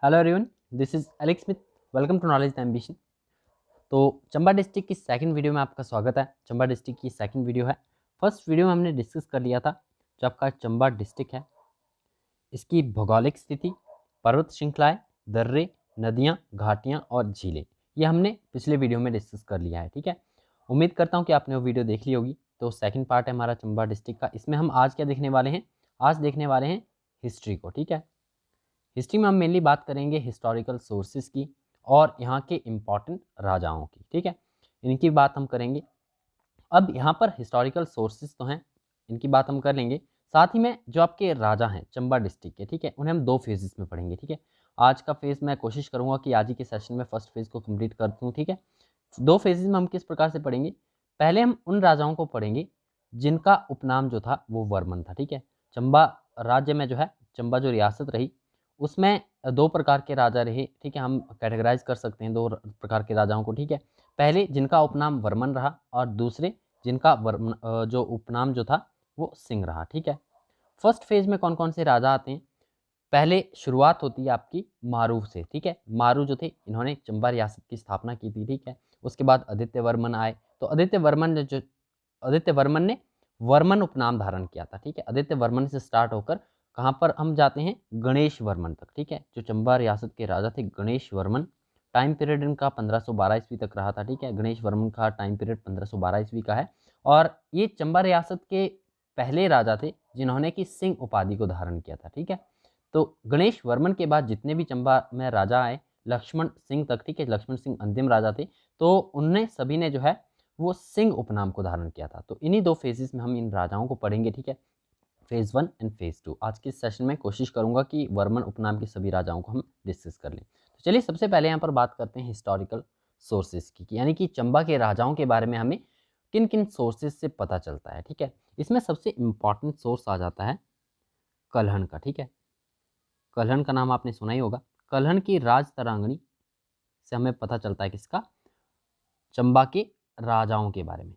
Hello everyone, this is Alex Smith. Welcome to knowledge the ambition. तो Chamba district की second video में आपका स्वागत है। चंबा डिस्ट्रिक्ट की सेकंड वीडियो है। फर्स्ट वीडियो में हमने डिस्कस कर लिया था जो आपका चंबा डिस्ट्रिक्ट है, इसकी भौगोलिक स्थिति, पर्वत श्रृंखलाएं, दर्रे, नदियाँ, घाटियाँ और झीलें, ये हमने पिछले वीडियो में डिस्कस कर लिया है। ठीक है, उम्मीद करता हूँ कि आपने वो वीडियो देख ली होगी। तो सेकंड पार्ट है हमारा चंबा डिस्ट्रिक्ट का। इसमें हम आज क्या देखने वाले हैं? आज देखने वाले हैं हिस्ट्री को। ठीक है, हिस्ट्री में हम मेनली बात करेंगे हिस्टोरिकल सोर्सेज की और यहाँ के इम्पॉर्टेंट राजाओं की। ठीक है, इनकी बात हम करेंगे। अब यहाँ पर हिस्टोरिकल सोर्सेज तो हैं, इनकी बात हम कर लेंगे। साथ ही में जो आपके राजा हैं चंबा डिस्ट्रिक्ट के, ठीक है, उन्हें हम दो फेजेस में पढ़ेंगे। ठीक है, आज का फेज़ मैं कोशिश करूँगा कि आज ही के सेशन में फर्स्ट फेज़ को कंप्लीट कर दूँ। ठीक है, दो फेजेस में हम किस प्रकार से पढ़ेंगे? पहले हम उन राजाओं को पढ़ेंगे जिनका उपनाम जो था वो वर्मन था। ठीक है, चंबा राज्य में जो है, चंबा जो रियासत रही उसमें दो प्रकार के राजा रहे। ठीक है, हम कैटेगराइज कर सकते हैं दो प्रकार के राजाओं को। ठीक है, पहले जिनका उपनाम वर्मन रहा और दूसरे जिनका जो उपनाम जो था वो सिंह रहा। ठीक है, फर्स्ट फेज में कौन कौन से राजा आते हैं? पहले शुरुआत होती है आपकी मारू से। ठीक है, मारू जो थे इन्होंने चंबा रियासत की स्थापना की थी। ठीक है, उसके बाद आदित्य वर्मन आए। तो आदित्य वर्मन ने वर्मन उपनाम धारण किया था। ठीक है, आदित्य वर्मन से स्टार्ट होकर कहाँ पर हम जाते हैं? गणेश वर्मन तक। ठीक है, जो चंबा रियासत के राजा थे गणेश वर्मन, टाइम पीरियड इनका 1512 ईस्वी तक रहा था। ठीक है, गणेश वर्मन का टाइम पीरियड 1512 ईस्वी का है। और ये चंबा रियासत के पहले राजा थे जिन्होंने कि सिंह उपाधि को धारण किया था। ठीक है, तो गणेश वर्मन के बाद जितने भी चंबा में राजा आए, लक्ष्मण सिंह तक, ठीक है, लक्ष्मण सिंह अंतिम राजा थे, तो उनने सभी ने जो है वो सिंह उपनाम को धारण किया था। तो इन्हीं दो फेजेस में हम इन राजाओं को पढ़ेंगे। ठीक है, फेज 1 एंड फेज 2। आज के सेशन में कोशिश करूंगा कि वर्मन उपनाम के सभी राजाओं को हम डिस्कस कर लें। तो चलिए सबसे पहले यहाँ पर बात करते हैं हिस्टोरिकल सोर्सेज की, यानी कि चंबा के राजाओं के बारे में हमें किन किन सोर्सेज से पता चलता है। ठीक है, इसमें सबसे इंपॉर्टेंट सोर्स आ जाता है कल्हण का। ठीक है, कल्हण का नाम आपने सुना ही होगा। कल्हण की राज तरांगणी से हमें पता चलता है किसका? चंबा के राजाओं के बारे में।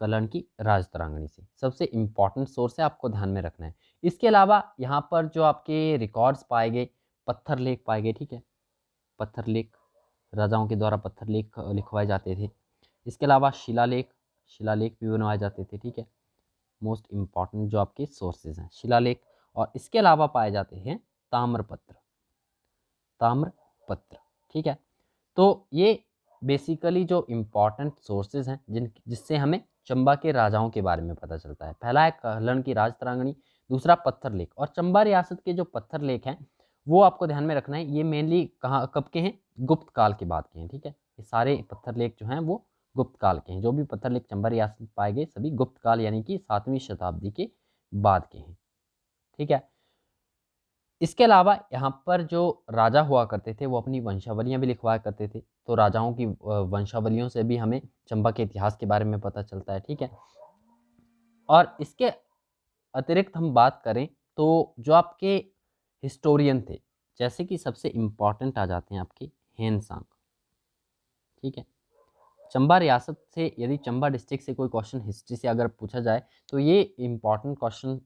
कल्हण की राज तरांगणी से सबसे इंपॉर्टेंट सोर्स है, आपको ध्यान में रखना है। इसके अलावा यहाँ पर जो आपके रिकॉर्ड्स पाए गए, पत्थर लेख पाए गए। ठीक है, पत्थर लेख, राजाओं के द्वारा पत्थर लेख लिखवाए जाते थे। इसके अलावा शिलालेख, शिलालेख भी बनवाए जाते थे। ठीक है, मोस्ट इंपॉर्टेंट जो आपके सोर्सेज हैं शिलालेख। और इसके अलावा पाए जाते हैं ताम्रपत्र, ताम्रपत्र। ठीक है, तो ये बेसिकली जो इम्पॉर्टेंट सोर्सेज हैं जिससे हमें चंबा के राजाओं के बारे में पता चलता है। पहला है कल्हण की राज तरांगणी, दूसरा पत्थर लेख। और चंबा रियासत के जो पत्थर लेख हैं वो आपको ध्यान में रखना है, ये मेनली कहाँ कब के हैं? गुप्त काल के बाद के हैं। ठीक है, ये सारे पत्थर लेख जो हैं वो गुप्त काल के हैं। जो भी पत्थर लेख चंबा रियासत में पाए गए सभी गुप्त काल यानी कि 7वीं शताब्दी के बाद के हैं। ठीक है, इसके अलावा यहाँ पर जो राजा हुआ करते थे वो अपनी वंशावलियाँ भी लिखवाया करते थे। तो राजाओं की वंशावलियों से भी हमें चंबा के इतिहास के बारे में पता चलता है। ठीक है, और इसके अतिरिक्त हम बात करें तो जो आपके हिस्टोरियन थे, जैसे कि सबसे इम्पॉर्टेंट आ जाते हैं आपके हेनसांग। ठीक है, चंबा रियासत से यदि चंबा डिस्ट्रिक्ट से कोई क्वेश्चन हिस्ट्री से अगर पूछा जाए तो ये इंपॉर्टेंट क्वेश्चन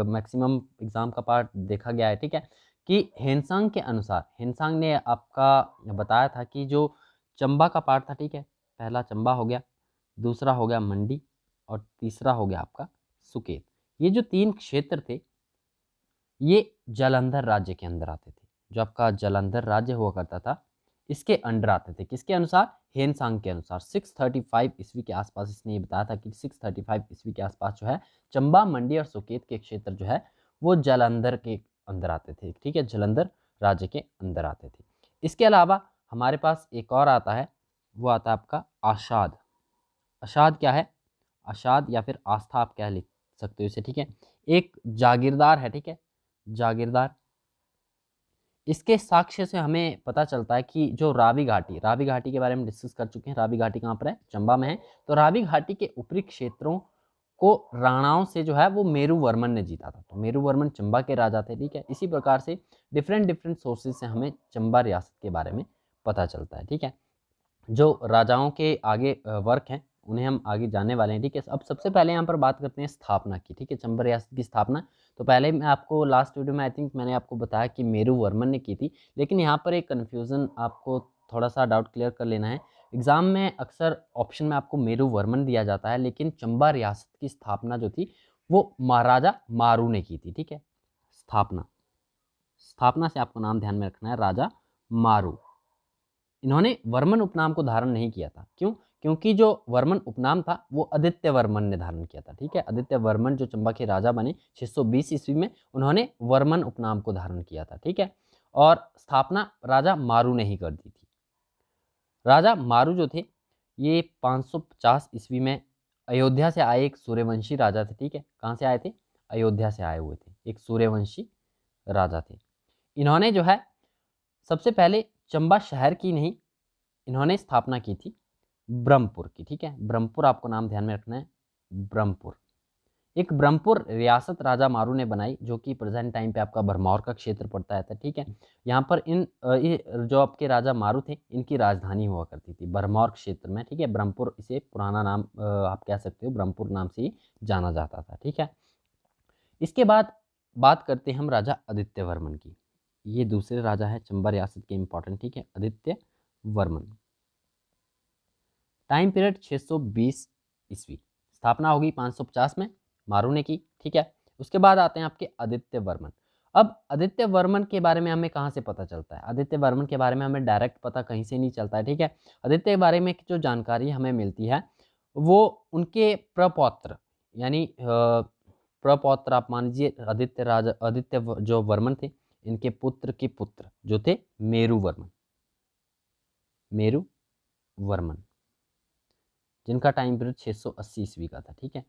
मैक्सिमम एग्जाम का पार्ट देखा गया है। ठीक है, कि हेनसांग के अनुसार, हेनसांग ने आपका बताया था कि जो चंबा का पार्ट था, ठीक है, पहला चंबा हो गया, दूसरा हो गया मंडी और तीसरा हो गया आपका सुकेत। ये जो तीन क्षेत्र थे ये जालंधर राज्य के अंदर आते थे। जो आपका जालंधर राज्य हुआ करता था इसके अंडर आते थे। किसके अनुसार? हेनसांग के अनुसार। 635 ईस्वी के आसपास इसने ये बताया था कि 635 ईस्वी के आसपास जो है चंबा, मंडी और सुकेत के क्षेत्र जो है वो जालंधर के अंदर आते थे। ठीक है, जालंधर राज्य के अंदर आते थे। इसके अलावा हमारे पास एक और आता है, वो आता है आपका आशाद। अशाद क्या है? अशाद या फिर आस्था आप क्या लिख सकते हो इसे। ठीक है, एक जागीरदार है। ठीक है, जागीरदार। इसके साक्ष्य से हमें पता चलता है कि जो रावी घाटी, रावी घाटी के बारे में डिस्कस कर चुके हैं। रावी घाटी कहाँ पर है? चंबा में है। तो रावी घाटी के ऊपरी क्षेत्रों को राणाओं से जो है वो मेरू वर्मन ने जीता था। तो मेरू वर्मन चंबा के राजा थे। ठीक है, इसी प्रकार से डिफरेंट डिफरेंट सोर्सेज से हमें चंबा रियासत के बारे में पता चलता है। ठीक है, जो राजाओं के आगे वर्क हैं उन्हें हम आगे जानने वाले हैं। ठीक है, अब सबसे पहले यहाँ पर बात करते हैं स्थापना की। ठीक है, चंबा रियासत की स्थापना। तो पहले मैं आपको लास्ट वीडियो में आई थिंक मैंने आपको बताया कि मेरुवर्मन ने की थी, लेकिन यहाँ पर एक कन्फ्यूज़न आपको थोड़ा सा डाउट क्लियर कर लेना है। एग्ज़ाम में अक्सर ऑप्शन में आपको मेरुवर्मन दिया जाता है, लेकिन चंबा रियासत की स्थापना जो थी वो महाराजा मारू ने की थी। ठीक है, स्थापना, स्थापना से आपको नाम ध्यान में रखना है, राजा मारू। इन्होंने वर्मन उपनाम को धारण नहीं किया था। क्यों? क्योंकि जो वर्मन उपनाम था वो आदित्य वर्मन ने धारण किया था। ठीक है, आदित्य वर्मन जो चंबा के राजा बने 620 ईस्वी में, उन्होंने वर्मन उपनाम को धारण किया था। ठीक है, और स्थापना राजा मारू ने ही कर दी थी। राजा मारू जो थे ये 550 ईस्वी में अयोध्या से आए एक सूर्यवंशी राजा थे। ठीक है, कहाँ से आए थे? अयोध्या से आए हुए थे, एक सूर्यवंशी राजा थे। इन्होंने जो है सबसे पहले चंबा शहर की नहीं, इन्होंने स्थापना की थी ब्रह्मपुर की। ठीक है, ब्रह्मपुर आपको नाम ध्यान में रखना है, ब्रह्मपुर। एक ब्रह्मपुर रियासत राजा मारू ने बनाई, जो कि प्रेजेंट टाइम पे आपका भरमौर का क्षेत्र पड़ता है। ठीक है, यहाँ पर ये जो आपके राजा मारू थे, इनकी राजधानी हुआ करती थी भरमौर क्षेत्र में। ठीक है, ब्रह्मपुर, इसे पुराना नाम आप कह सकते हो, ब्रह्मपुर नाम से ही जाना जाता था। ठीक है, इसके बाद बात करते हैं हम राजा आदित्य वर्मन की। ये दूसरे राजा है चंबा रियासत के इंपॉर्टेंट। ठीक है, आदित्य वर्मन। टाइम पीरियड 620 ईस्वी, स्थापना होगी 550 में, मारू ने की। ठीक है, उसके बाद आते हैं आपके आदित्य वर्मन। अब आदित्य वर्मन के बारे में हमें कहाँ से पता चलता है? आदित्य वर्मन के बारे में हमें डायरेक्ट पता कहीं से नहीं चलता है। ठीक है, आदित्य के बारे में जो जानकारी हमें मिलती है वो उनके प्रपौत्र, यानी प्रपौत्र आप मान लीजिए, आदित्य राजा, जो वर्मन थे, इनके पुत्र के पुत्र जो थे मेरू वर्मन, मेरू वर्मन, जिनका टाइम पीरियड 680 ईस्वी का था। ठीक है,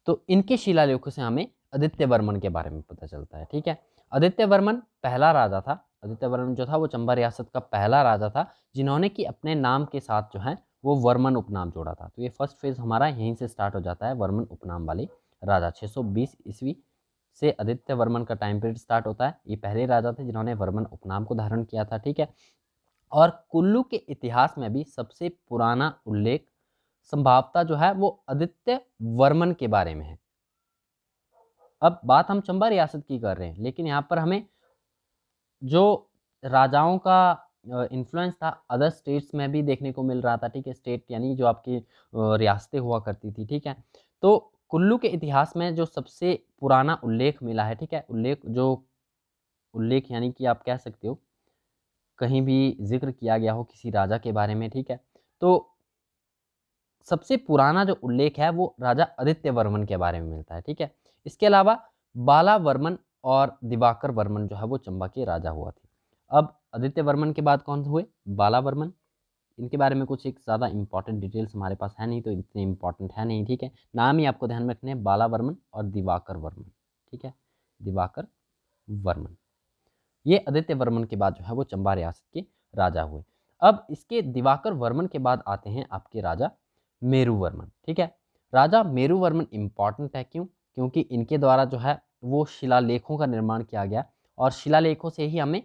तो इनके शिलालेखों से हमें आदित्य वर्मन के बारे में पता चलता है। ठीक है, आदित्य वर्मन पहला राजा था। आदित्य वर्मन जो था वो चंबा रियासत का पहला राजा था जिन्होंने कि अपने नाम के साथ जो है वो वर्मन उपनाम जोड़ा था। तो ये फर्स्ट फेज हमारा यहीं से स्टार्ट हो जाता है, वर्मन उपनाम वाले राजा। 620 ईस्वी से आदित्य वर्मन का टाइम पीरियड स्टार्ट होता है। ये पहले राजा थे जिन्होंने वर्मन उपनाम को धारण किया था। ठीक है, और कुल्लू के इतिहास में भी सबसे पुराना उल्लेख संभवतः जो है वो आदित्य वर्मन के बारे में है। अब बात हम चंबा रियासत की कर रहे हैं, लेकिन यहाँ पर हमें जो राजाओं का इन्फ्लुएंस था अदर स्टेट्स में भी देखने को मिल रहा था। ठीक है, स्टेट यानी जो आपकी रियासतें हुआ करती थी। ठीक है, तो कुल्लू के इतिहास में जो सबसे पुराना उल्लेख मिला है, ठीक है, उल्लेख यानी कि आप कह सकते हो कहीं भी जिक्र किया गया हो किसी राजा के बारे में। ठीक है, तो सबसे पुराना जो उल्लेख है वो राजा आदित्य वर्मन के बारे में मिलता है। ठीक है, इसके अलावा बाला वर्मन और दिवाकर वर्मन जो है वो चंबा के राजा हुआ थे। अब आदित्य वर्मन के बाद कौन हुए? बाला वर्मन। इनके बारे में कुछ एक ज़्यादा इंपॉर्टेंट डिटेल्स हमारे पास है नहीं, तो इतने इंपॉर्टेंट है नहीं। ठीक है, नाम ही आपको ध्यान में रखने हैं, बाला वर्मन और दिवाकर वर्मन। ठीक है, दिवाकर वर्मन, ये आदित्य वर्मन के बाद जो है वो चंबा रियासत के राजा हुए। अब इसके दिवाकर वर्मन के बाद आते हैं आपके राजा मेरू वर्मन। ठीक है, राजा मेरू वर्मन इंपॉर्टेंट है। क्यों? क्योंकि इनके द्वारा जो है वो शिलालेखों का निर्माण किया गया, और शिलालेखों से ही हमें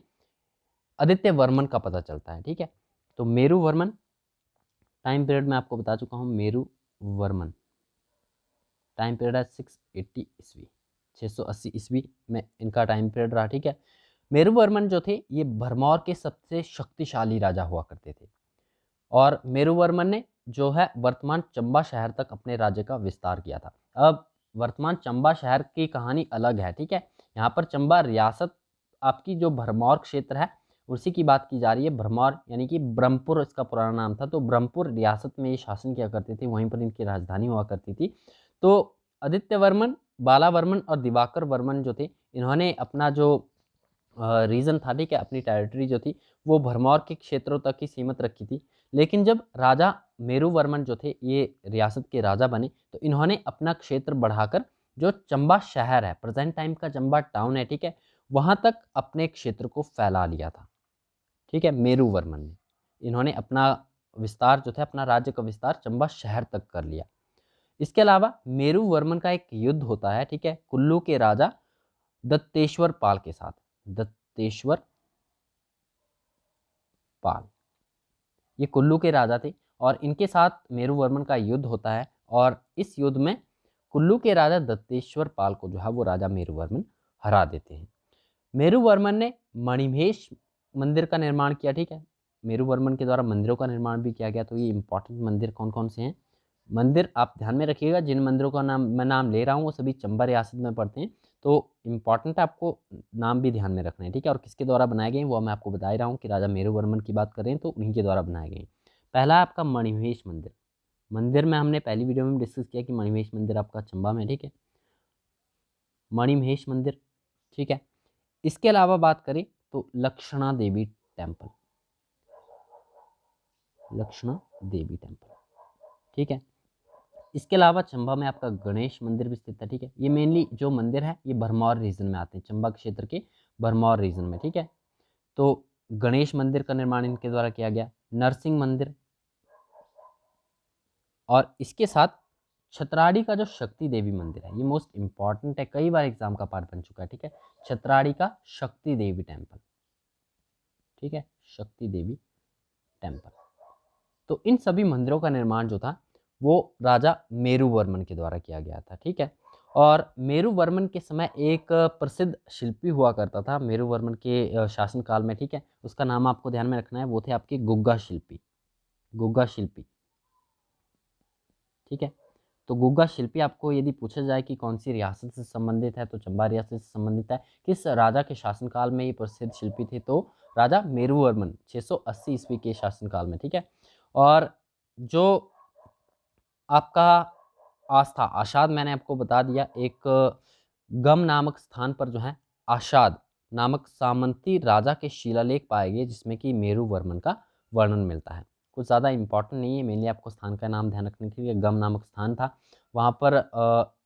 आदित्य वर्मन का पता चलता है। ठीक है, तो मेरू वर्मन टाइम पीरियड में आपको बता चुका हूँ। मेरू वर्मन टाइम पीरियड है 680 ईस्वी, 680 ईस्वी में इनका टाइम पीरियड रहा। ठीक है, मेरू वर्मन जो थे ये भरमौर के सबसे शक्तिशाली राजा हुआ करते थे, और मेरू वर्मन ने जो है वर्तमान चंबा शहर तक अपने राज्य का विस्तार किया था। अब वर्तमान चंबा शहर की कहानी अलग है। ठीक है, यहाँ पर चंबा रियासत आपकी जो भरमौर क्षेत्र है उसी की बात की जा रही है। भरमौर यानी कि ब्रह्मपुर इसका पुराना नाम था, तो ब्रह्मपुर रियासत में ये शासन किया करते थे, वहीं पर इनकी राजधानी हुआ करती थी। तो आदित्य वर्मन, बाला वर्मन और दिवाकर वर्मन जो थे, इन्होंने अपना जो रीजन था, ठीक है, अपनी टेरिटरी जो थी वो भरमौर के क्षेत्रों तक ही सीमित रखी थी। लेकिन जब राजा मेरू वर्मन जो थे ये रियासत के राजा बने, तो इन्होंने अपना क्षेत्र बढ़ाकर जो चंबा शहर है, प्रेजेंट टाइम का चंबा टाउन है, ठीक है, वहां तक अपने क्षेत्र को फैला लिया था। ठीक है, मेरू वर्मन ने, इन्होंने अपना विस्तार जो था, अपना राज्य का विस्तार चंबा शहर तक कर लिया। इसके अलावा मेरू वर्मन का एक युद्ध होता है, ठीक है, कुल्लू के राजा दत्तेश्वर पाल के साथ। दत्तेश्वर पाल ये कुल्लू के राजा थे, और इनके साथ मेरू वर्मन का युद्ध होता है, और इस युद्ध में कुल्लू के राजा दत्तेश्वर पाल को जो है वो राजा मेरुवर्मन हरा देते हैं। मेरुवर्मन ने मणिमहेश मंदिर का निर्माण किया, ठीक है। मेरुवर्मन के द्वारा मंदिरों का निर्माण भी किया गया। तो ये इंपॉर्टेंट मंदिर कौन कौन से हैं? मंदिर आप ध्यान में रखिएगा, जिन मंदिरों का नाम ले रहा हूँ वो सभी चंबा रियासत में पड़ते हैं। तो इम्पॉर्टेंट है, आपको नाम भी ध्यान में रखना है, ठीक है। और किसके द्वारा बनाए गए वो मैं आपको बता ही रहा हूँ कि राजा मेरुवर्मन की बात करें तो उन्हीं के द्वारा बनाए गए। पहला है आपका मणिमहेश मंदिर। मंदिर में हमने पहली वीडियो में डिस्कस किया कि मणिमहेश मंदिर आपका चंबा में, ठीक है। मणिमहेश मंदिर, ठीक है। इसके अलावा बात करें तो लक्षणा देवी टेम्पल, लक्षणा देवी टेम्पल, ठीक है। इसके अलावा चंबा में आपका गणेश मंदिर भी स्थित है, ठीक है। ये मेनली जो मंदिर है ये भरमौर रीजन में आते हैं, चंबा क्षेत्र के भरमौर रीजन में, ठीक है। तो गणेश मंदिर का निर्माण इनके द्वारा किया गया। नरसिंह मंदिर, और इसके साथ छतराड़ी का जो शक्ति देवी मंदिर है, ये मोस्ट इंपॉर्टेंट है, कई बार एग्जाम का पार्ट बन चुका है, ठीक है। छतराड़ी का शक्ति देवी टेम्पल, ठीक है, शक्ति देवी टेम्पल। तो इन सभी मंदिरों का निर्माण जो था वो राजा मेरुवर्मन के द्वारा किया गया था, ठीक है। और मेरुवर्मन के समय एक प्रसिद्ध शिल्पी हुआ करता था मेरुवर्मन के शासनकाल में, ठीक है। उसका नाम आपको ध्यान में रखना है, वो थे आपके गुग्गा शिल्पी, गुग्गा शिल्पी, ठीक है। तो गुग्गा शिल्पी आपको यदि पूछा जाए कि कौन सी रियासत से संबंधित है तो चंबा रियासत से संबंधित है। किस राजा के शासनकाल में ये प्रसिद्ध शिल्पी थे? तो राजा मेरुवर्मन 680 ईस्वी के शासनकाल में, ठीक है। और जो आपका आस्था आशाद, मैंने आपको बता दिया, एक गम नामक स्थान पर जो है आशाद नामक सामंती राजा के शिलालेख पाए गए जिसमें कि मेरुवर्मन का वर्णन मिलता है। कुछ ज़्यादा इंपॉर्टेंट नहीं है, मेनली आपको स्थान का नाम ध्यान रखने के लिए। गम नामक स्थान था, वहाँ पर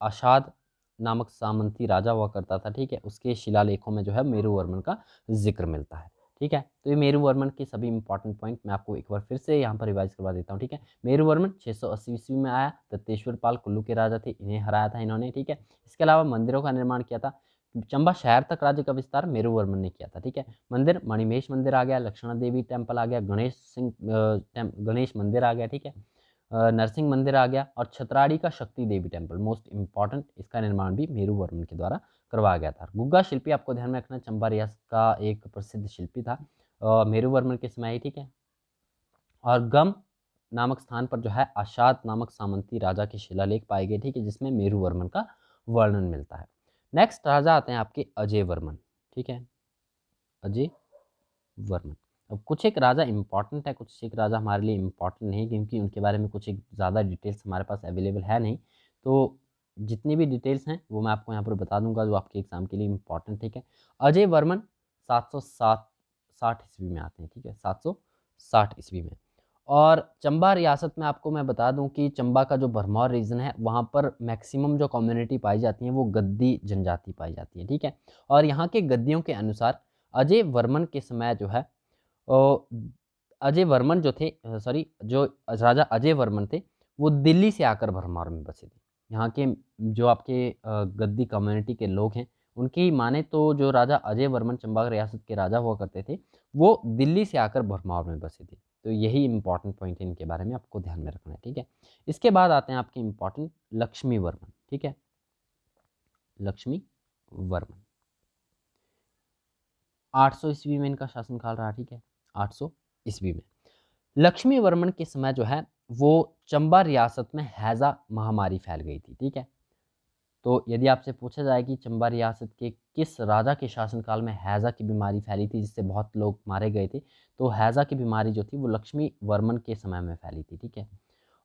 आशाद नामक सामंती राजा हुआ करता था, ठीक है। उसके शिलालेखों में जो है मेरुवर्मन का जिक्र मिलता है, ठीक है। तो ये मेरुवर्मन के सभी इंपॉर्टेंट पॉइंट मैं आपको एक बार फिर से यहाँ पर रिवाइज करवा देता हूँ, ठीक है। मेरुवर्मन 680 ईस्वी में आया, दत्तेश्वर पाल कुल्लू के राजा थे, इन्हें हराया था इन्होंने, ठीक है। इसके अलावा मंदिरों का निर्माण किया था, चंबा शहर तक राज्य का विस्तार मेरुवर्मन ने किया था, ठीक है। मंदिर, मणिमहेश मंदिर आ गया, लक्षणा देवी टेम्पल आ गया, गणेश मंदिर आ गया, ठीक है। नरसिंह मंदिर आ गया, और छतराड़ी का शक्ति देवी टेम्पल मोस्ट इंपॉर्टेंट, इसका निर्माण भी मेरुवर्मन के द्वारा करवाया गया था। गुग्गा शिल्पी आपको ध्यान में रखना, चंबा रियासत का एक प्रसिद्ध शिल्पी था मेरुवर्मन के समय ही, ठीक है। और गम नामक स्थान पर जो है आशाद नामक सामंती राजा के शिलालेख पाए गए, ठीक है, जिसमें मेरुवर्मन का वर्णन मिलता है। नेक्स्ट राजा आते हैं आपके अजय वर्मन, ठीक है, अजय वर्मन। अब कुछ एक राजा इंपॉर्टेंट है, कुछ एक राजा हमारे लिए इंपॉर्टेंट नहीं, क्योंकि उनके बारे में कुछ एक ज़्यादा डिटेल्स हमारे पास अवेलेबल है नहीं। तो जितनी भी डिटेल्स हैं वो मैं आपको यहाँ पर बता दूंगा जो आपके एग्जाम के लिए इंपॉर्टेंट, ठीक है। अजय वर्मन 760 ईस्वी में आते हैं, ठीक है, 760 ईस्वी में। और चंबा रियासत में आपको मैं बता दूं कि चंबा का जो भरमौर रीजन है वहाँ पर मैक्सिमम जो कम्युनिटी पाई जाती है वो गद्दी जनजाति पाई जाती है, ठीक है। और यहाँ के गद्दियों के अनुसार अजय वर्मन के समय जो है अजय वर्मन जो थे, सॉरी, जो राजा अजय वर्मन थे वो दिल्ली से आकर भरमौर में बसे थे। यहाँ के जो आपके गद्दी कम्युनिटी के लोग हैं उनकी माने तो जो राजा अजय वर्मन चंबा रियासत के राजा हुआ करते थे वो दिल्ली से आकर भरमौर में बसे थे। तो यही इंपॉर्टेंट पॉइंट है, इनके बारे में आपको ध्यान में रखना है, ठीक है। इसके बाद आते हैं आपके इंपॉर्टेंट लक्ष्मी वर्मन, ठीक है, लक्ष्मी वर्मन 800 ईस्वी में इनका शासनकाल रहा, ठीक है, 800 ईस्वी में। लक्ष्मी वर्मन के समय जो है वो चंबा रियासत में हैजा महामारी फैल गई थी, ठीक है। तो यदि आपसे पूछा जाए कि चंबा रियासत के किस राजा के शासनकाल में हैजा की बीमारी फैली थी जिससे बहुत लोग मारे गए थे, तो हैजा की बीमारी जो थी वो लक्ष्मी वर्मन के समय में फैली थी, ठीक है।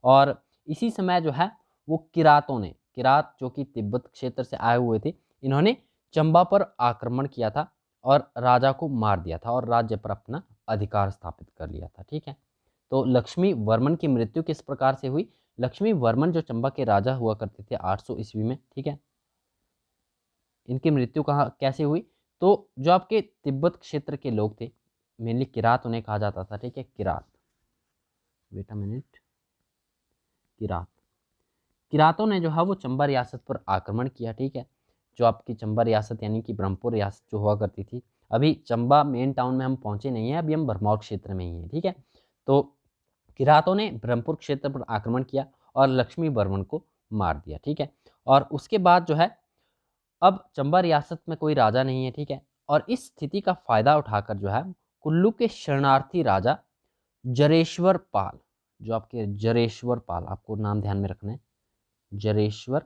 और इसी समय जो है वो किरातों ने, किरात जो कि तिब्बत क्षेत्र से आए हुए थे, इन्होंने चंबा पर आक्रमण किया था और राजा को मार दिया था और राज्य पर अपना अधिकार स्थापित कर लिया था, ठीक है। तो लक्ष्मी वर्मन की मृत्यु किस प्रकार से हुई? लक्ष्मी वर्मन जो चंबा के राजा हुआ करते थे 800 ईस्वी में, ठीक है, इनकी मृत्यु कहाँ कैसे हुई? तो जो आपके तिब्बत क्षेत्र के लोग थे, मेनली किरात उन्हें कहा जाता था, ठीक है, Kirat, wait a minute, Kirat, किरातों ने जो है वो चंबा रियासत पर आक्रमण किया, ठीक है। जो आपकी चंबा रियासत यानी कि ब्रह्मपुर रियासत जो हुआ करती थी, अभी चंबा मेन टाउन में हम पहुंचे नहीं हैं, अभी हम भरमौर क्षेत्र में ही हैं, ठीक है। तो किरातों ने ब्रह्मपुर क्षेत्र पर आक्रमण किया और लक्ष्मी वर्मन को मार दिया, ठीक है। और उसके बाद जो है अब चंबा रियासत में कोई राजा नहीं है, ठीक है। और इस स्थिति का फायदा उठाकर जो है कुल्लू के शरणार्थी राजा जरेश्वर पाल, जो आपके जरेश्वर पाल, आपको नाम ध्यान में रखना है, जरेश्वर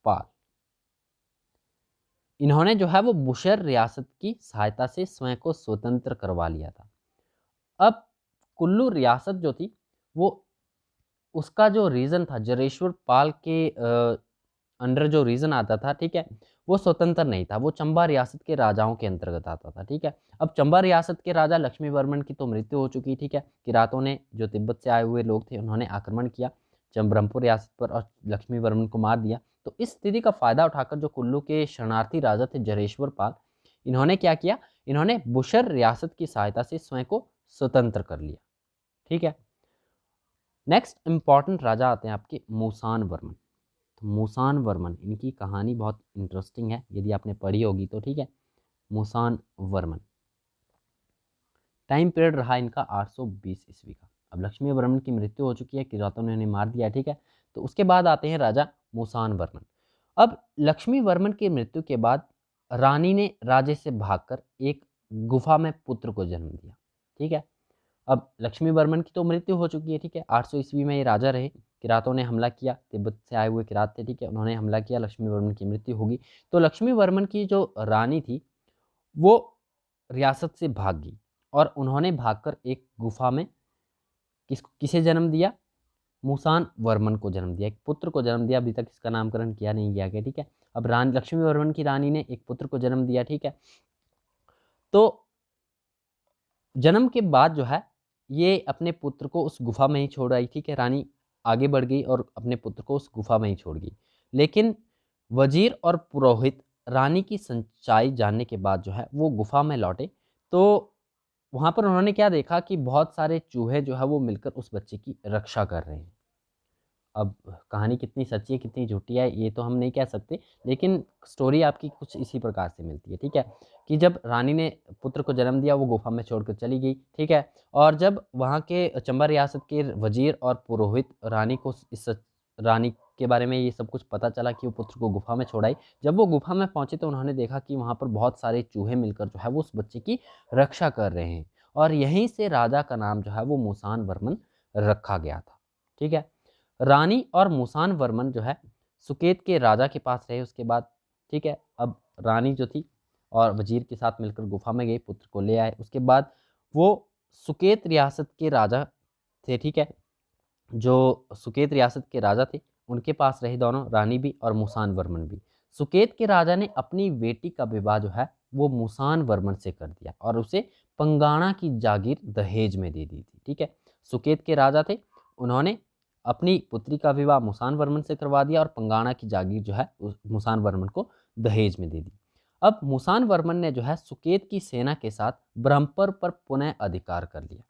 पाल, इन्होंने जो है वो बुशर रियासत की सहायता से स्वयं को स्वतंत्र करवा लिया था। अब कुल्लू रियासत जो थी वो, उसका जो रीजन था जरेश्वर पाल के अंडर जो रीजन आता था, ठीक है, वो स्वतंत्र नहीं था, वो चंबा रियासत के राजाओं के अंतर्गत आता था, ठीक है। अब चंबा रियासत के राजा लक्ष्मी वर्मन की तो मृत्यु हो चुकी, ठीक है। किरातों ने, जो तिब्बत से आए हुए लोग थे, उन्होंने आक्रमण किया ब्रह्मपुर रियासत पर और लक्ष्मी वर्मन को मार दिया। तो इस स्थिति का फायदा उठाकर जो कुल्लू के शरणार्थी राजा थे जरेश्वर पाल, इन्होंने क्या किया, इन्होंने बुशर रियासत की सहायता से स्वयं को स्वतंत्र कर लिया, ठीक है। नेक्स्ट इंपॉर्टेंट राजा आते हैं आपके मूसान वर्मन। तो मूसान वर्मन, इनकी कहानी बहुत इंटरेस्टिंग है, यदि आपने पढ़ी होगी तो, ठीक है। मूसान वर्मन, टाइम पीरियड रहा इनका 820 ईस्वी का। अब लक्ष्मी वर्मन की मृत्यु हो चुकी है, किरातों ने उन्हें मार दिया, ठीक है। तो उसके बाद आते हैं राजा मूसान वर्मन। अब लक्ष्मी वर्मन की मृत्यु के बाद रानी ने राज्य से भागकर एक गुफा में पुत्र को जन्म दिया, ठीक है। अब लक्ष्मी वर्मन की तो मृत्यु हो चुकी है, ठीक है। 800 ईस्वी में ये राजा रहे, किरातों ने हमला किया, तिब्बत से आए हुए किरात थे, ठीक है, उन्होंने हमला किया, लक्ष्मी वर्मन की मृत्यु होगी। तो लक्ष्मी वर्मन की जो रानी थी वो रियासत से भाग गई और उन्होंने भागकर एक गुफा में किसे जन्म दिया, मूसान वर्मन को जन्म दिया, एक पुत्र को जन्म दिया। अभी तक इसका नामकरण किया नहीं गया, ठीक है। अब रानी लक्ष्मी वर्मन की रानी ने एक पुत्र को जन्म दिया, ठीक है। तो जन्म के बाद जो है ये अपने पुत्र को उस गुफा में ही छोड़ आई, ठीक है। रानी आगे बढ़ गई और अपने पुत्र को उस गुफा में ही छोड़ गई। लेकिन वजीर और पुरोहित रानी की सच्चाई जानने के बाद जो है वो गुफा में लौटे। तो वहाँ पर उन्होंने क्या देखा कि बहुत सारे चूहे जो है वो मिलकर उस बच्चे की रक्षा कर रहे हैं। अब कहानी कितनी सच्ची है कितनी झूठी है ये तो हम नहीं कह सकते, लेकिन स्टोरी आपकी कुछ इसी प्रकार से मिलती है, ठीक है। कि जब रानी ने पुत्र को जन्म दिया वो गुफा में छोड़कर चली गई, ठीक है। और जब वहाँ के चंबा रियासत के वजीर और पुरोहित रानी को इस रानी के बारे में ये सब कुछ पता चला कि वो पुत्र को गुफा में छोड़ाई, जब वो गुफा में पहुंचे तो उन्होंने देखा कि वहाँ पर बहुत सारे चूहे मिलकर जो है वो उस बच्चे की रक्षा कर रहे हैं। और यहीं से राजा का नाम जो है वो मूसान वर्मन रखा गया था, ठीक है। रानी और मूसान वर्मन जो है सुकेत के राजा के पास रहे उसके बाद, ठीक है। अब रानी जो थी और वजीर के साथ मिलकर गुफा में गए, पुत्र को ले आए। उसके बाद वो सुकेत रियासत के राजा थे, ठीक है, जो सुकेत रियासत के राजा थे उनके पास रहे दोनों, रानी भी और मूसान वर्मन भी। सुकेत के राजा ने अपनी बेटी का विवाह जो है वो मूसान वर्मन से कर दिया और उसे पंगाणा की जागीर दहेज में दे दी थी, ठीक है। सुकेत के राजा थे, उन्होंने अपनी पुत्री का विवाह मूसान वर्मन से करवा दिया और पंगाणा की जागीर जो है मूसान वर्मन को दहेज में दे दी। अब मूसान वर्मन ने जो है सुकेत की सेना के साथ ब्रह्मपुर पर पुनः अधिकार कर लिया।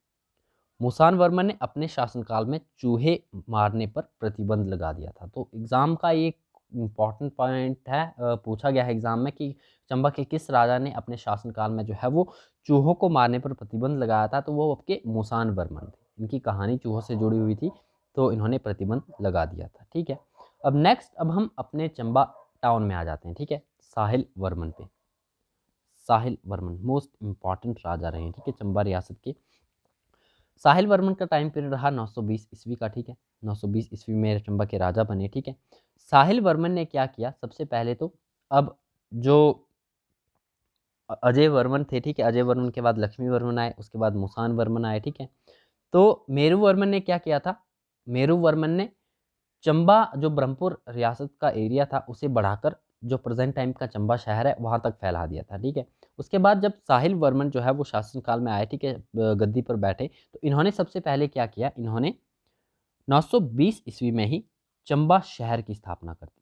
मूसान वर्मन ने अपने शासनकाल में चूहे मारने पर प्रतिबंध लगा दिया था। तो एग्जाम का एक इम्पॉर्टेंट पॉइंट है, पूछा गया है एग्जाम में कि चंबा के किस राजा ने अपने शासनकाल में जो है वो चूहों को मारने पर प्रतिबंध लगाया था, तो वो आपके मूसान वर्मन थे। इनकी कहानी चूहों से जुड़ी हुई थी तो इन्होंने प्रतिबंध लगा दिया था, ठीक है। अब नेक्स्ट, अब हम अपने चंबा टाउन में आ जाते हैं, ठीक है, साहिल वर्मन पे। साहिल वर्मन मोस्ट इंपॉर्टेंट राजा रहे हैं, ठीक है, चंबा रियासत के। साहिल वर्मन का टाइम पीरियड रहा 920 ईस्वी का, ठीक है। 920 ईस्वी में चंबा के राजा बने, ठीक है। साहिल वर्मन ने क्या किया, सबसे पहले तो अब जो अजय वर्मन थे, ठीक है, अजय वर्मन के बाद लक्ष्मी वर्मन आए, उसके बाद मूसान वर्मन आए, ठीक है। तो मेरू वर्मन ने क्या किया था, मेरू वर्मन ने चंबा जो ब्रह्मपुर रियासत का एरिया था उसे बढ़ाकर जो प्रेजेंट टाइम का चंबा शहर है वहां तक फैला दिया था, ठीक है। उसके बाद जब साहिल वर्मन जो है वो शासनकाल में आए, ठीक है, गद्दी पर बैठे, तो इन्होंने सबसे पहले क्या किया, इन्होंने 920 ईस्वी में ही चंबा शहर की स्थापना कर दी।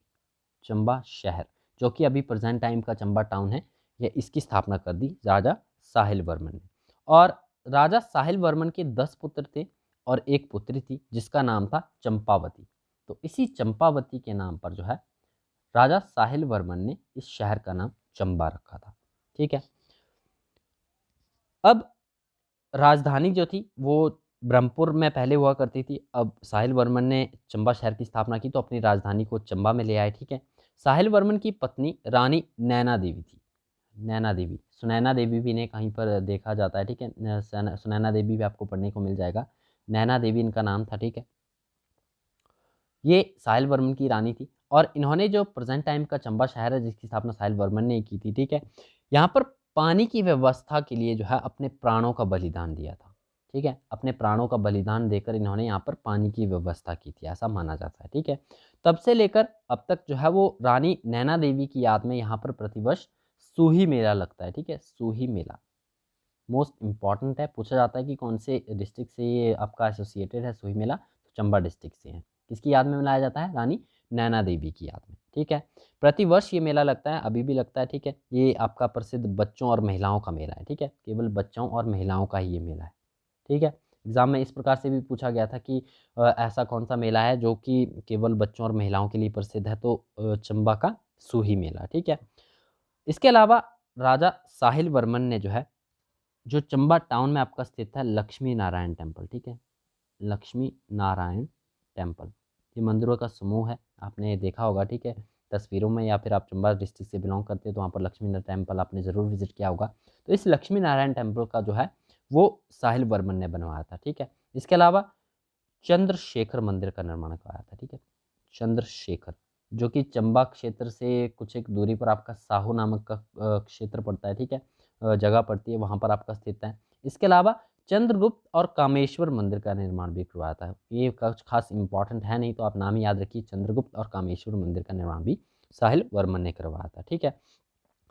चंबा शहर जो कि अभी प्रेजेंट टाइम का चंबा टाउन है, ये इसकी स्थापना कर दी राजा साहिल वर्मन ने। और राजा साहिल वर्मन के 10 पुत्र थे और एक पुत्री थी जिसका नाम था चंपावती। तो इसी चंपावती के नाम पर जो है राजा साहिल वर्मन ने इस शहर का नाम चंबा रखा था, ठीक है। अब राजधानी जो थी वो ब्रह्मपुर में पहले हुआ करती थी। अब साहिल वर्मन ने चंबा शहर की स्थापना की तो अपनी राजधानी को चंबा में ले आए, ठीक है। साहिल वर्मन की पत्नी रानी नैना देवी थी। नैना देवी, सुनैना देवी भी इन्हें कहीं पर देखा जाता है, ठीक है। सुनैना देवी भी आपको पढ़ने को मिल जाएगा। नैना देवी इनका नाम था, ठीक है। ये साहिल वर्मन की रानी थी और इन्होंने जो प्रेजेंट टाइम का चंबा शहर है जिसकी स्थापना साहिल वर्मन ने की थी, ठीक है, यहाँ पर पानी की व्यवस्था के लिए जो है अपने प्राणों का बलिदान दिया था, ठीक है। अपने प्राणों का बलिदान देकर इन्होंने यहाँ पर पानी की व्यवस्था की थी, ऐसा माना जाता है, ठीक है। तब से लेकर अब तक जो है वो रानी नैना देवी की याद में यहाँ पर प्रतिवर्ष सूही मेला लगता है, ठीक है। सूही मेला मोस्ट इंपॉर्टेंट है, पूछा जाता है कि कौन से डिस्ट्रिक्ट से ये आपका एसोसिएटेड है सूही मेला, तो चंबा डिस्ट्रिक्ट से है। किसकी याद में मनाया जाता है? रानी नैना देवी की याद में, ठीक है। प्रतिवर्ष ये मेला लगता है, अभी भी लगता है, ठीक है। ये आपका प्रसिद्ध बच्चों और महिलाओं का मेला है, ठीक है। केवल बच्चों और महिलाओं का ही ये मेला है, ठीक है। एग्जाम में इस प्रकार से भी पूछा गया था कि ऐसा कौन सा मेला है जो कि केवल बच्चों और महिलाओं के लिए प्रसिद्ध है, तो चंबा का सूही मेला, ठीक है। इसके अलावा राजा साहिल वर्मन ने जो है, जो चंबा टाउन में आपका स्थित है लक्ष्मी नारायण टेम्पल, ठीक है। लक्ष्मी नारायण टेम्पल, ये मंदिरों का समूह है, आपने देखा होगा, ठीक है, तस्वीरों में, या फिर आप चंबा डिस्ट्रिक्ट से बिलोंग करते हो तो वहाँ पर लक्ष्मी नारायण टेम्पल आपने ज़रूर विजिट किया होगा। तो इस लक्ष्मी नारायण टेम्पल का जो है वो साहिल वर्मन ने बनवाया था, ठीक है। इसके अलावा चंद्रशेखर मंदिर का निर्माण कराया था, ठीक है। चंद्रशेखर, जो कि चंबा क्षेत्र से कुछ एक दूरी पर आपका साहू नामक का क्षेत्र पड़ता है, ठीक है, जगह पड़ती है, वहाँ पर आपका स्थित है। इसके अलावा चंद्रगुप्त और कामेश्वर मंदिर का निर्माण भी करवाया था। ये कुछ खास इंपॉर्टेंट है नहीं, तो आप नाम याद रखिए, चंद्रगुप्त और कामेश्वर मंदिर का निर्माण भी साहिल वर्मन ने करवाया था, ठीक है।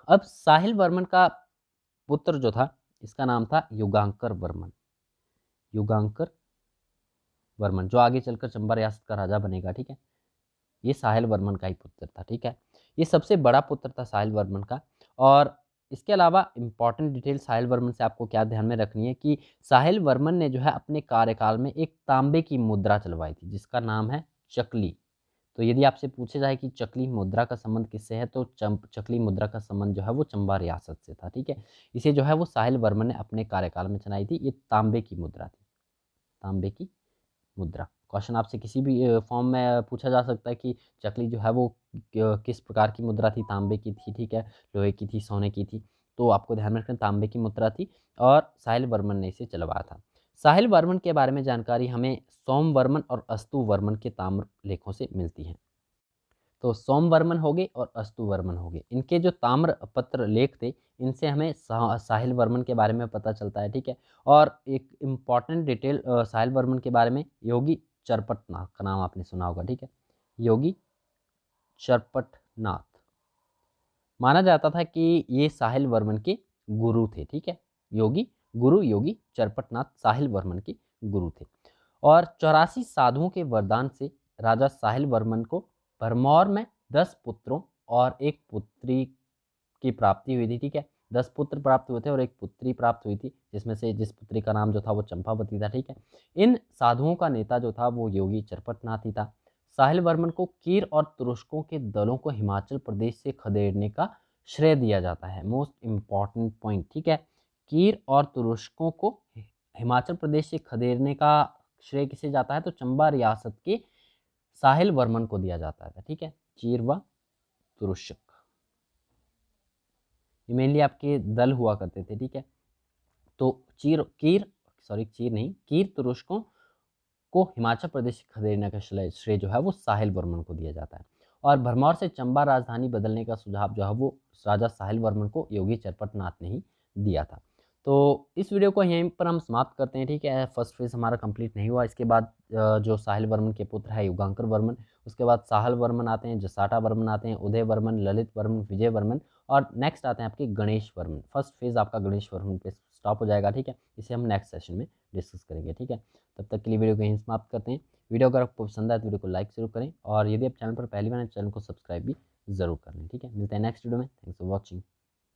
अब साहिल वर्मन का पुत्र जो था, इसका नाम था युगांकर वर्मन। युगांकर वर्मन, जो आगे चलकर चंबा रियासत का राजा बनेगा, ठीक है। ये साहिल वर्मन का ही पुत्र था, ठीक है। ये सबसे बड़ा पुत्र था साहिल वर्मन का। और इसके अलावा इंपॉर्टेंट डिटेल साहिल वर्मन से आपको क्या ध्यान में रखनी है कि साहिल वर्मन ने जो है अपने कार्यकाल में एक तांबे की मुद्रा चलवाई थी जिसका नाम है चकली। तो यदि आपसे पूछे जाए कि चकली मुद्रा का संबंध किससे है, तो चकली मुद्रा का संबंध जो है वो चंबा रियासत से था, ठीक है। इसे जो है वो साहिल वर्मन ने अपने कार्यकाल में चलाई थी। ये तांबे की मुद्रा थी, तांबे की मुद्रा। क्वेश्चन आपसे किसी भी फॉर्म में पूछा जा सकता है कि चकली जो है वो किस प्रकार की मुद्रा थी, तांबे की थी, ठीक है, लोहे की थी, सोने की थी, तो आपको ध्यान में रखना तांबे की मुद्रा थी और साहिल वर्मन ने इसे चलवाया था। साहिल वर्मन के बारे में जानकारी हमें सोमवर्मन और अस्तु वर्मन के ताम्र लेखों से मिलती है। तो सोमवर्मन हो गए और अस्तुवर्मन हो गए, इनके जो ताम्र पत्र लेख थे इनसे हमें साहिल वर्मन के बारे में पता चलता है, ठीक है। और एक इम्पॉर्टेंट डिटेल साहिल वर्मन के बारे में, योगी चरपटनाथ का नाम आपने सुना होगा, ठीक है। योगी चरपटनाथ, माना जाता था कि ये साहिल वर्मन के गुरु थे, ठीक है। योगी गुरु योगी चरपटनाथ साहिल वर्मन के गुरु थे। और 84 साधुओं के वरदान से राजा साहिल वर्मन को भरमौर में 10 पुत्रों और एक पुत्री की प्राप्ति हुई थी, ठीक है। 10 पुत्र प्राप्त हुए थे और एक पुत्री प्राप्त हुई थी, जिसमें से जिस पुत्री का नाम जो था वो चंपावती था, ठीक है। इन साधुओं का नेता जो था वो योगी चरपटनाथ ही था। साहिल वर्मन को कीर और तुरुष्कों के दलों को हिमाचल प्रदेश से खदेड़ने का श्रेय दिया जाता है। मोस्ट इंपॉर्टेंट पॉइंट, ठीक है। कीर और तुरुष्कों को हिमाचल प्रदेश से खदेड़ने का श्रेय किसे जाता है, तो चंबा रियासत के साहिल वर्मन को दिया जाता है, ठीक है। चीर व तुरुष्क, ये मेनली आपके दल हुआ करते थे, ठीक है। तो चीर नहीं, कीर तुरुष्कों को हिमाचल प्रदेश खदेड़ने का श्रेय जो है वो साहिल वर्मन को दिया जाता है। और भरमौर से चंबा राजधानी बदलने का सुझाव जो है वो राजा साहिल वर्मन को योगी चरपटनाथ ने ही दिया था। तो इस वीडियो को यहीं पर हम समाप्त करते हैं, ठीक है। फर्स्ट फेज हमारा कंप्लीट नहीं हुआ। इसके बाद जो साहिल वर्मन के पुत्र है युगांकर वर्मन, उसके बाद साहल वर्मन आते हैं, जसाटा वर्मन आते हैं, उदय वर्मन, ललित वर्मन, विजय वर्मन, और नेक्स्ट आते हैं आपके गणेश वर्मन। फर्स्ट फेज आपका गणेश वर्मन पे स्टॉप हो जाएगा, ठीक है। इसे हम नेक्स्ट सेशन में डिस्कस करेंगे, ठीक है। तब तक के लिए वीडियो को यहीं समाप्त करते हैं। वीडियो अगर आपको पसंद आए तो वीडियो को लाइक जरूर करें, और यदि आप चैनल पर पहली बार चैनल को सब्सक्राइब भी जरूर कर लें, ठीक है। मिलते हैं नेक्स्ट वीडियो में। Thanks for watching.